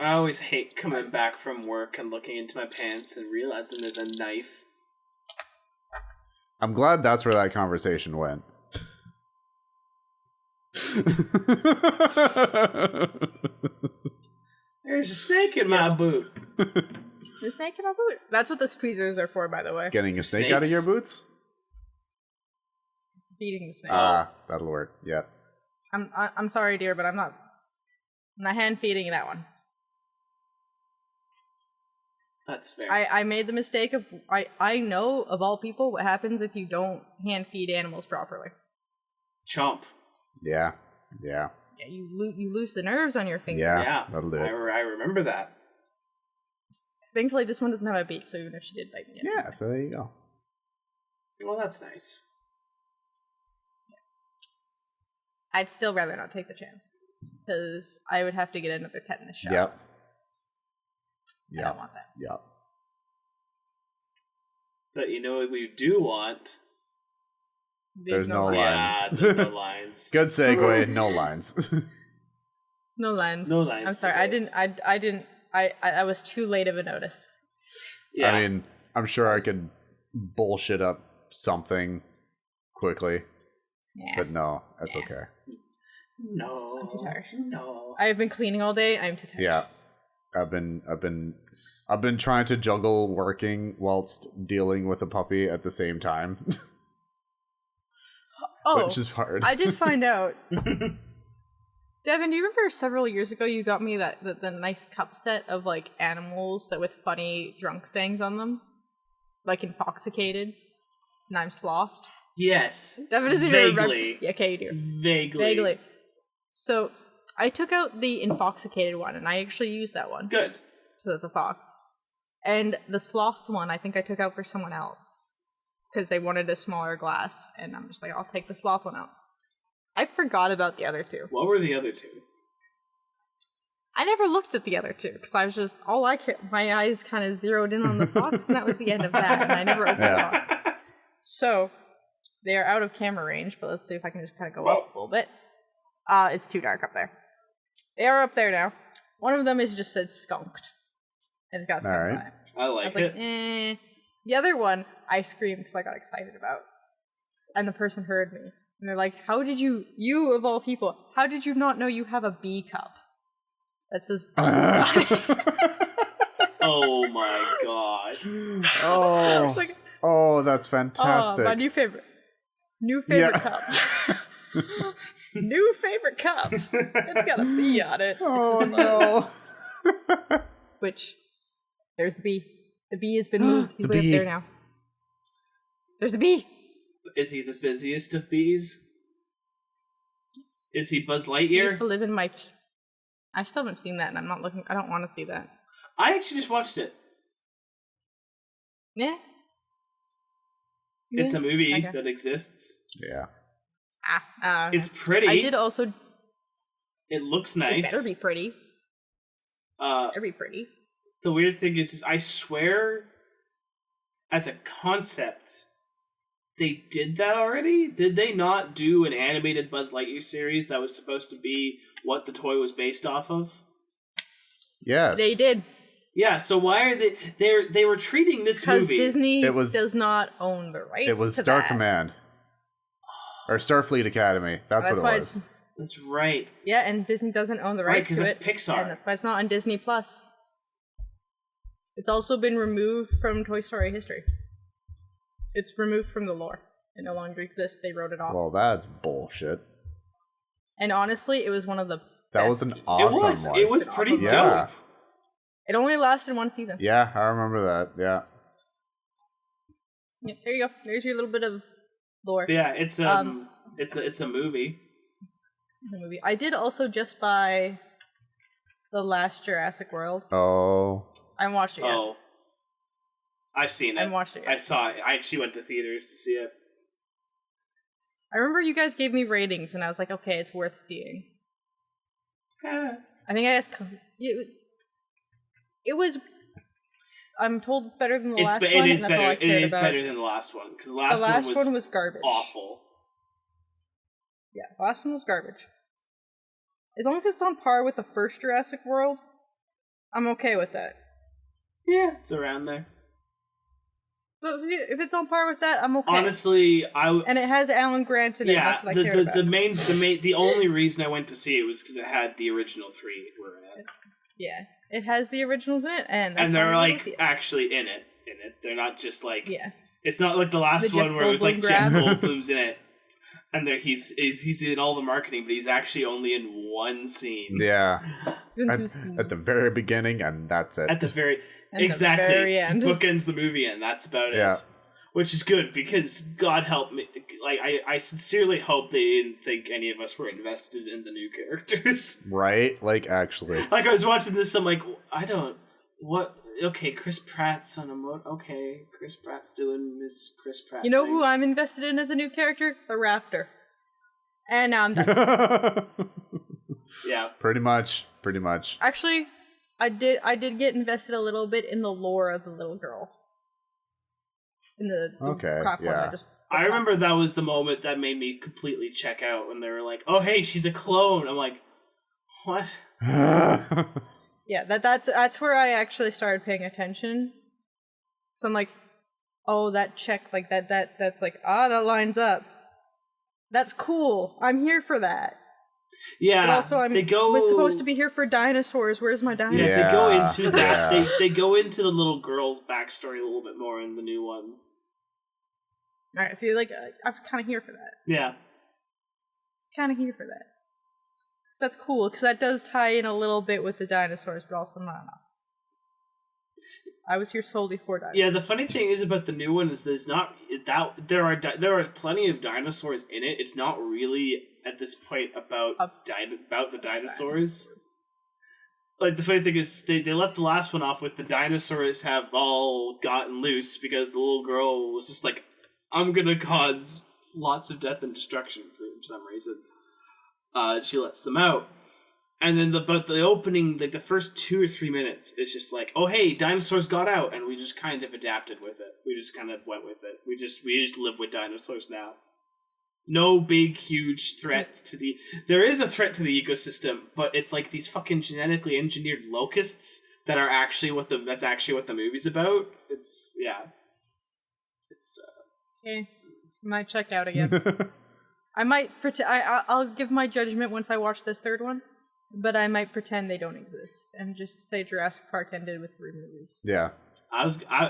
I always hate coming back from work and looking into my pants and realizing there's a knife. I'm glad that's where that conversation went. There's a snake in my boot. The snake in my boot. That's what the tweezers are for, by the way. Getting a snake out of your boots? Feeding the snake. Ah, that'll work. Yeah. I'm sorry, dear, but I'm not hand feeding that one. That's fair. I made the mistake of I know of all people what happens if you don't hand feed animals properly. Chomp. Yeah. Yeah. Yeah, you lose the nerves on your finger. Yeah. That'll do it. I remember that. Thankfully, this one doesn't have a beak, so even if she did bite me, Yeah, so there you go. Well, that's nice. I'd still rather not take the chance because I would have to get another tetanus shot. Yep. I don't want that. Yep. But you know what we do want? There's no Yeah, lines. there's no lines. Good segue. No lines. No lines. No lines I'm sorry. today. I was too late of a notice. Yeah. I mean, I'm sure I could bullshit up something quickly, Yeah. but no, that's okay. No. I'm too tired. No. I've been cleaning all day. I'm too tired. Yeah, I've been trying to juggle working whilst dealing with a puppy at the same time, Oh, which is hard. I did find out. Devin, do you remember several years ago you got me the nice cup set of like animals that with funny drunk sayings on them, like intoxicated, and I'm slothed. Yes. Devin doesn't even remember. Vaguely. Yeah, okay, you do. Vaguely. So I took out the intoxicated one, and I actually used that one. Good. So that's a fox. And the sloth one, I think I took out for someone else because they wanted a smaller glass, and I'm just like, I'll take the sloth one out. I forgot about the other two. What were the other two? I never looked at the other two because I was just my eyes kind of zeroed in on the fox, and that was the end of that. And I never opened the box. So they are out of camera range, but let's see if I can just kind of go up a little bit. It's too dark up there. They are up there now. One of them is just said skunked. And it's got skunk on it. I I was like like, it. The other one, I screamed because I got excited about. And the person heard me. And they're like, how did you of all people, how did you not know you have a B cup that says bees on it? Oh my god. Oh, like, oh, that's fantastic. my new favorite. New favorite Yeah. cup. New favorite cup. It's got a bee on it. Oh It says buzz. no. Which, there's the bee. The bee has been moved. He's The way bee. up there now. There's the bee. Is he the busiest of bees? Is he Buzz He used to Lightyear? live in my... I still haven't seen that, and I'm not looking... I don't want to see that. I actually just watched it. Yeah. It's a movie Okay. that exists. Yeah. Okay. It's pretty. I did also... It looks It nice. better be pretty. Better be pretty. The weird thing is I swear, as a concept, they did that already? Did they not do an animated Buzz Lightyear series that was supposed to be what the toy was based off of? Yes. They did. Yeah, so why are they were treating this Because movie... Disney It was- does not own the rights It was to Star that. Command. Or Starfleet Academy. That's what it why was. That's right. Yeah, and Disney doesn't own the rights to Right, it. because that's Pixar. And that's why it's not on Disney Plus. It's also been removed from Toy Story history. It's removed from the lore. It no longer exists. They wrote it off. Well, that's bullshit. And honestly, it was one of the That best was an TVs. awesome one. It was pretty Yeah. dope. It only lasted one season. Yeah, I remember that. Yeah. Yeah, there you go. There's your little bit of lore. Yeah, it's a movie. The movie. I did also just buy the last Jurassic World. Oh. I haven't watched it yet. Oh, I've seen it. I haven't watched it yet. I saw it. I actually went to theaters to see it. I remember you guys gave me ratings, and I was like, okay, it's worth seeing. I think I asked. It was. I'm told it's better than the last one, and that's all I cared about. It is better than the last one because the last one was garbage. Awful. Yeah, the last one was garbage. As long as it's on par with the first Jurassic World, I'm okay with that. Yeah, it's around there. But if it's on par with that, I'm okay. Honestly, and it has Alan Grant in it. That's what I cared about. The only reason I went to see it was because it had the original three were in it. Yeah, it has the originals in it, and they're like actually in it. They're not just like It's not like the last one where it was like Jeff Goldblum's in it, and he's in all the marketing, but he's actually only in one scene. Yeah, at the very beginning, and that's it. At the very and exactly the very end. Bookends the movie, and that's about it. Which is good because God help me, like I sincerely hope they didn't think any of us were invested in the new characters. Right? Like actually. Like I was watching this, I'm like, okay, Chris Pratt's on a okay, Chris Pratt's doing this Chris Pratt. You know thing. who I'm invested in as a new character? The Raptor. And now I'm done. Yeah. Pretty much. Actually, I did get invested a little bit in the lore of the little girl. In the crap one. I remember that was the moment that made me completely check out when they were like, "Oh, hey, she's a clone." I'm like, "What?" Yeah, that's where I actually started paying attention. So I'm like, "Oh, that check like that's like that lines up. That's cool. I'm here for that." Yeah, but also was supposed to be here for dinosaurs. Where's my dinosaur? Yeah, they go into that. They go into the little girl's backstory a little bit more in the new one. All right, see, like I'm kind of here for that. Yeah, kind of here for that. So that's cool because that does tie in a little bit with the dinosaurs, but also not enough. I was here solely for dinosaurs. Yeah, the funny thing is about the new one is there's not that there are plenty of dinosaurs in it. It's not really at this point about the dinosaurs. Like the funny thing is they left the last one off with the dinosaurs have all gotten loose because the little girl was just like, I'm gonna cause lots of death and destruction for some reason. She lets them out. And then the opening, like the first 2 or 3 minutes, it's just like, oh hey, dinosaurs got out, and we just kind of adapted with it. We just kind of went with it. We just live with dinosaurs now. No big, huge threat to the... There is a threat to the ecosystem, but it's like these fucking genetically engineered locusts that are actually that's actually what the movie's about. It's... Okay, might check out again. I might pretend. I'll give my judgment once I watch this third one, but I might pretend they don't exist and just say Jurassic Park ended with 3 movies. Yeah,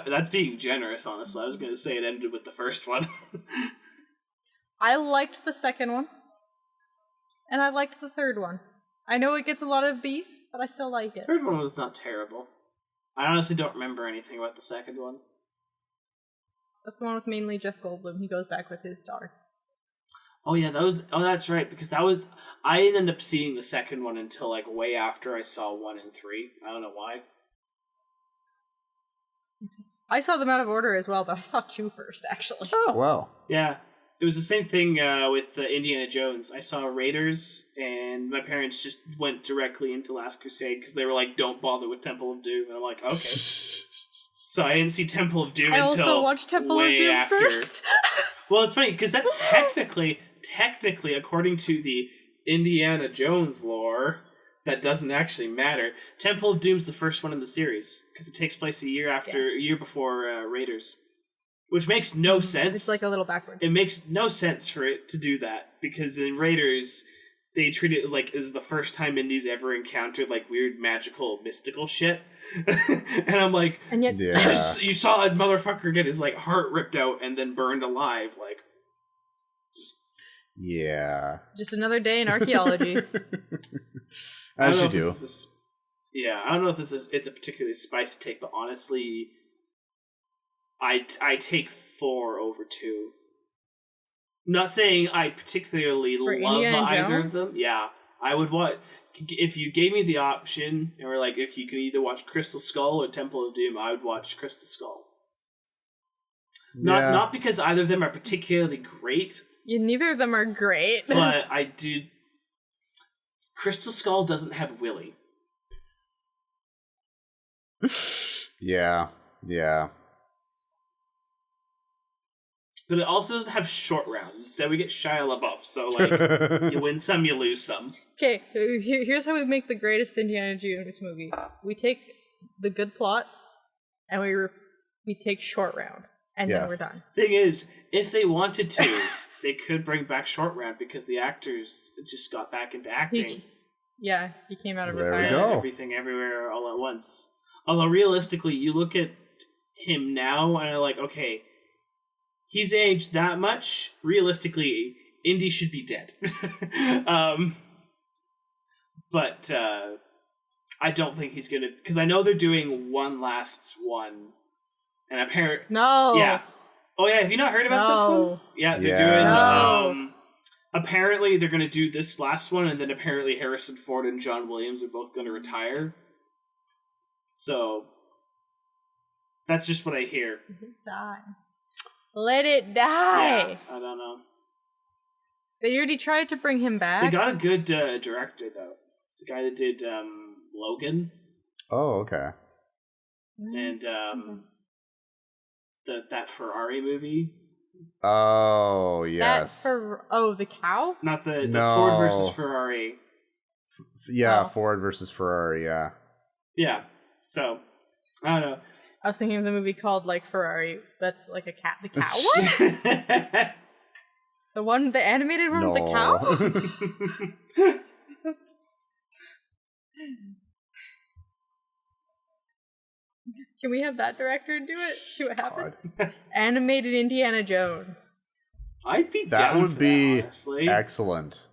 that's being generous. Honestly, I was going to say it ended with the first one. I liked the second one, and I liked the third one. I know it gets a lot of beef, but I still like it. Third one was not terrible. I honestly don't remember anything about the second one. That's the one with mainly Jeff Goldblum. He goes back with his daughter. Oh yeah, that's right, because I didn't end up seeing the second one until like way after I saw 1 and 3. I don't know why. I saw them out of order as well, but I saw 2 first, actually. Oh, well. Yeah, it was the same thing with Indiana Jones. I saw Raiders, and my parents just went directly into Last Crusade because they were like, don't bother with Temple of Doom. And I'm like, okay. So I didn't see Temple of Doom until I also watched Temple of Doom after. First. Well, it's funny, because that's technically, according to the Indiana Jones lore, that doesn't actually matter. Temple of Doom's the first one in the series, because it takes place a year before Raiders. Which makes no sense. It's like a little backwards. It makes no sense for it to do that, because in Raiders, they treat it as like is the first time Indy's ever encountered like weird magical mystical shit. And I'm like, And yet, you saw a motherfucker get his like heart ripped out and then burned alive, like just just another day in archaeology. As you do. I don't know if it's a particularly spicy take, but honestly, I take 4 over 2. I'm not saying I particularly For love Indiana either Jones? of them. Yeah, I would watch. If you gave me the option, and we're like, if you could either watch Crystal Skull or Temple of Doom, I would watch Crystal Skull. Not because either of them are particularly great. Yeah, neither of them are great. But I do. Crystal Skull doesn't have Willy. Yeah. But it also doesn't have Short Round. Instead, we get Shia LaBeouf. So, like, you win some, you lose some. Okay, here's how we make the greatest Indiana Jones movie. We take the good plot, and we take Short Round, and then we're done. Thing is, if they wanted to, they could bring back Short Round because the actors just got back into acting. He came out of Everything Everywhere all at once. Although, realistically, you look at him now, and I'm like, okay, he's aged that much. Realistically, Indy should be dead. But I don't think he's gonna, because I know they're doing one last one, and apparently, No. Oh yeah, have you not heard about this one? Yeah, they're doing. No. Apparently, they're gonna do this last one, and then apparently Harrison Ford and John Williams are both gonna retire. So that's just what I hear. Let it die. Yeah, I don't know. They already tried to bring him back. They got a good director though. It's the guy that did Logan. Oh, okay. And that Ferrari movie. Oh, yes. The cow? Not the Ford versus Ferrari. Ford versus Ferrari, yeah. Yeah. So, I don't know. I was thinking of the movie called like Ferrari. That's like a cat. The cow one? The animated one with the cow? Can we have that director do it? See what happens? Animated Indiana Jones. I'd be that down would for be that, honestly. Excellent.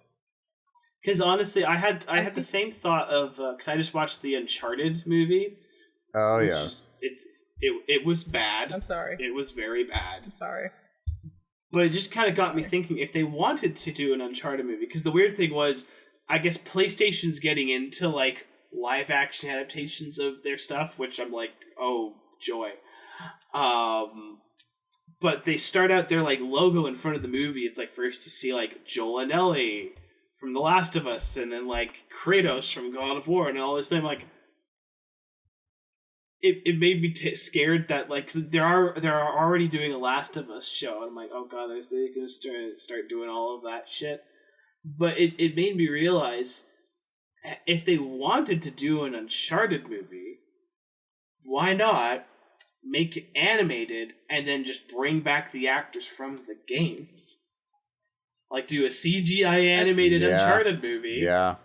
Because honestly, I had the same thought of because I just watched the Uncharted movie. Oh yes. It was bad. I'm sorry. It was very bad. I'm sorry. But it just kind of got me thinking if they wanted to do an Uncharted movie, because the weird thing was, I guess PlayStation's getting into like live action adaptations of their stuff, which I'm like, oh joy. But they start out their like logo in front of the movie. It's like first to see like Joel and Ellie from The Last of Us, and then like Kratos from God of War, and all this thing. Like, it made me scared that like they're already doing a Last of Us show, and I'm like, oh god, they're gonna start doing all of that shit. But it made me realize if they wanted to do an Uncharted movie, why not make it animated and then just bring back the actors from the games? Like do a CGI animated Uncharted movie. Yeah.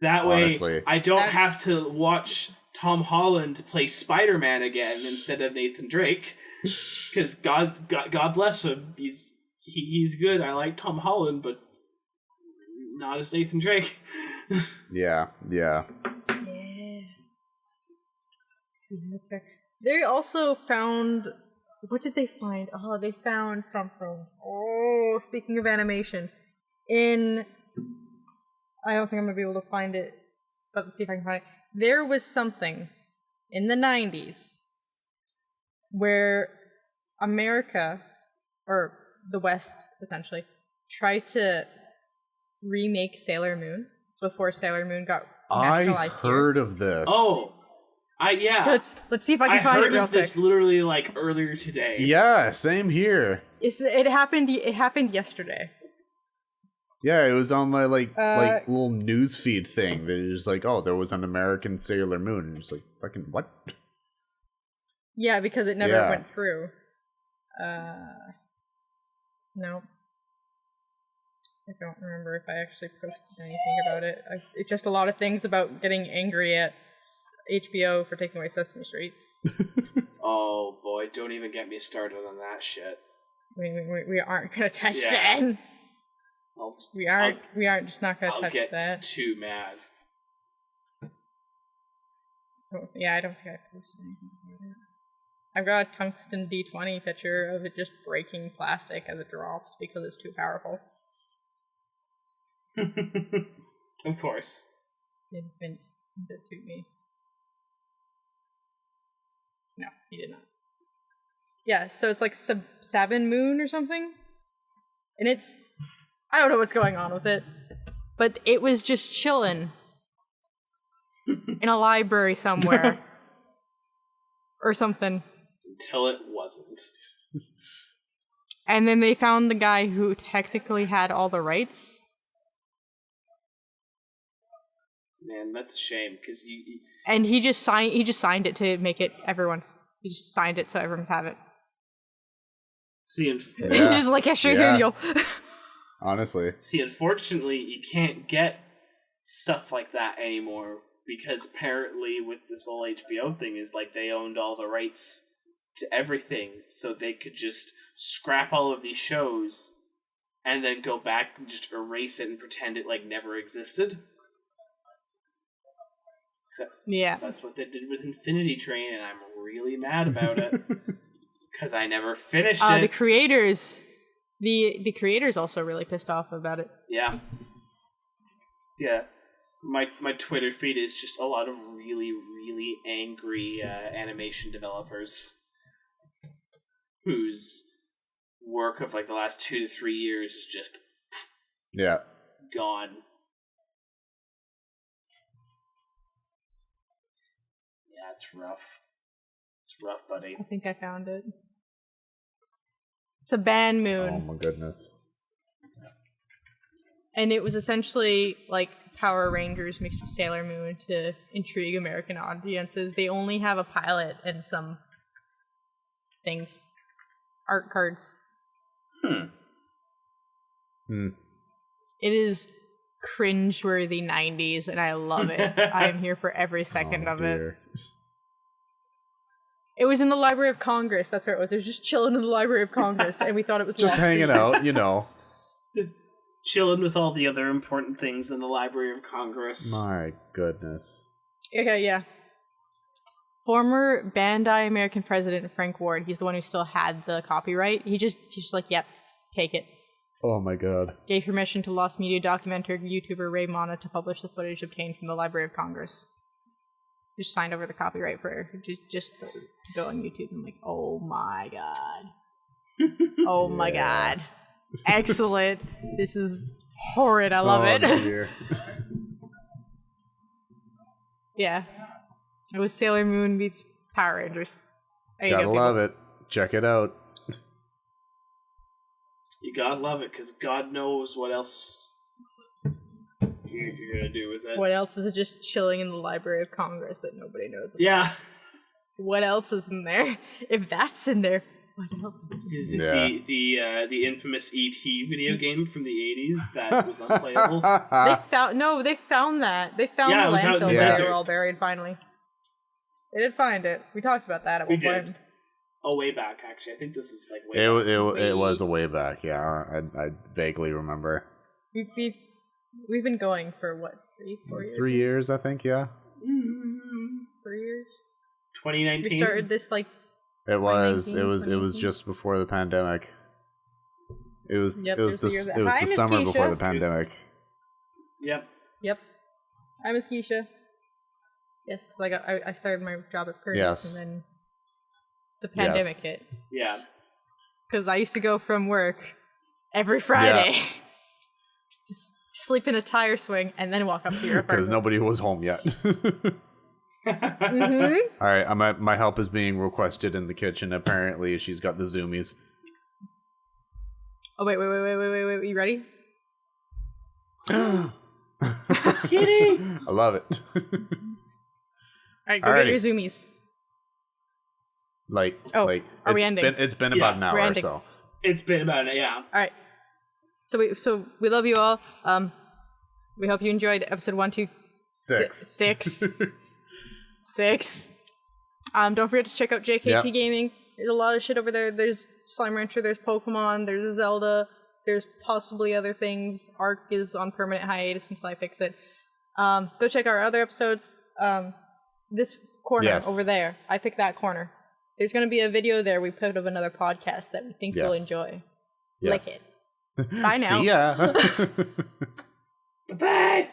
That way, honestly, I don't have to watch Tom Holland play Spider-Man again instead of Nathan Drake. Because God bless him, he's good. I like Tom Holland, but not as Nathan Drake. Yeah. That's fair. They also found... What did they find? Oh, they found something. Oh, speaking of animation. I don't think I'm going to be able to find it, but let's see if I can find it. There was something in the 90s where America, or the West, essentially, tried to remake Sailor Moon before Sailor Moon got nationalized here. I heard of this. Oh, yeah. Let's see if I can find it real quick. I heard of this literally like earlier today. Yeah, same here. It happened yesterday. Yeah, it was on my like little news feed thing. That was like, oh, there was an American Sailor Moon. And it's like, fucking what? Yeah, because it never went through. No. I don't remember if I actually posted anything about it. It's just a lot of things about getting angry at HBO for taking away Sesame Street. Oh boy, don't even get me started on that shit. We aren't gonna touch that. We aren't just not gonna touch that. I'll get too mad. Oh, yeah, I don't think I posted anything about it. I've got a tungsten D20 picture of it just breaking plastic as it drops because it's too powerful. Of course. Did Vince send it to me? No, he did not. Yeah, so it's like Sabin Moon or something. And I don't know what's going on with it. But it was just chilling in a library somewhere. Or something. Until it wasn't. And then they found the guy who technically had all the rights. Man, that's a shame because and he just signed it to make it everyone's. He just signed it so everyone could have it. See, He's just like, yeah, sure, here you go. Honestly. See, unfortunately, you can't get stuff like that anymore because apparently with this whole HBO thing is like they owned all the rights to everything, so they could just scrap all of these shows and then go back and just erase it and pretend it like never existed. Except that's what they did with Infinity Train, and I'm really mad about it because I never finished it. The creators also really pissed off about it. Yeah. My Twitter feed is just a lot of really, really angry animation developers whose work of like the last 2 to 3 years is just gone. Yeah, it's rough. It's rough, buddy. I think I found it. It's a Ban Moon. Oh my goodness. And it was essentially like Power Rangers mixed with Sailor Moon to intrigue American audiences. They only have a pilot and some things. Art cards. It is cringeworthy 90s, and I love it. I am here for every second of it. It was in the Library of Congress. That's where it was. It was just chilling in the Library of Congress, and we thought it was just hanging out, you know. Chilling with all the other important things in the Library of Congress. My goodness. Okay, yeah. Former Bandai American president Frank Ward, he's the one who still had the copyright. He's just like, yep, take it. Oh my god. Gave permission to Lost Media documentary YouTuber Ray Mana to publish the footage obtained from the Library of Congress. Just signed over the copyright for just to go on YouTube. I'm like, oh my god. Oh my god. Excellent. This is horrid. I love it. Dear. Yeah. It was Sailor Moon meets Power Rangers. Gotta love it. Check it out. You gotta love it, because God knows what else you're gonna do with it. What else is just chilling in the Library of Congress that nobody knows about? Yeah. What else is in there? If that's in there, what else is in there? Is it the infamous E.T. video game from the 80s that was unplayable? They found that. They found the landfill where they were all buried finally. They did find it. We talked about that at one point. Oh, way back, actually. I think this is like way back. It was a way back, yeah. I vaguely remember. We've been going for what, 4 years? 3 years, I think, yeah. 3 years? 2019? We started this like It was just before the pandemic. It was the summer before the pandemic. Yep. Hi, Miss Keisha. Yes, because I started my job at Curtis, and then the pandemic hit. Yeah. Because I used to go from work every Friday to sleep in a tire swing and then walk up to your apartment. Because nobody was home yet. Mm-hmm. All right, my help is being requested in the kitchen. Apparently, she's got the zoomies. Oh wait! You ready? Kitty! I love it. All right, go get your zoomies. Are we ending? It's been about an hour or so. It's been about All right. So we love you all. We hope you enjoyed episode 1, 2, 6. Don't forget to check out JKT Gaming. There's a lot of shit over there. There's Slime Rancher, there's Pokemon, there's Zelda, there's possibly other things. Arc is on permanent hiatus until I fix it. Go check our other episodes. This corner over there, I picked that corner. There's going to be a video there we put of another podcast that we think you'll enjoy. Like it. Bye now. See ya. Bye.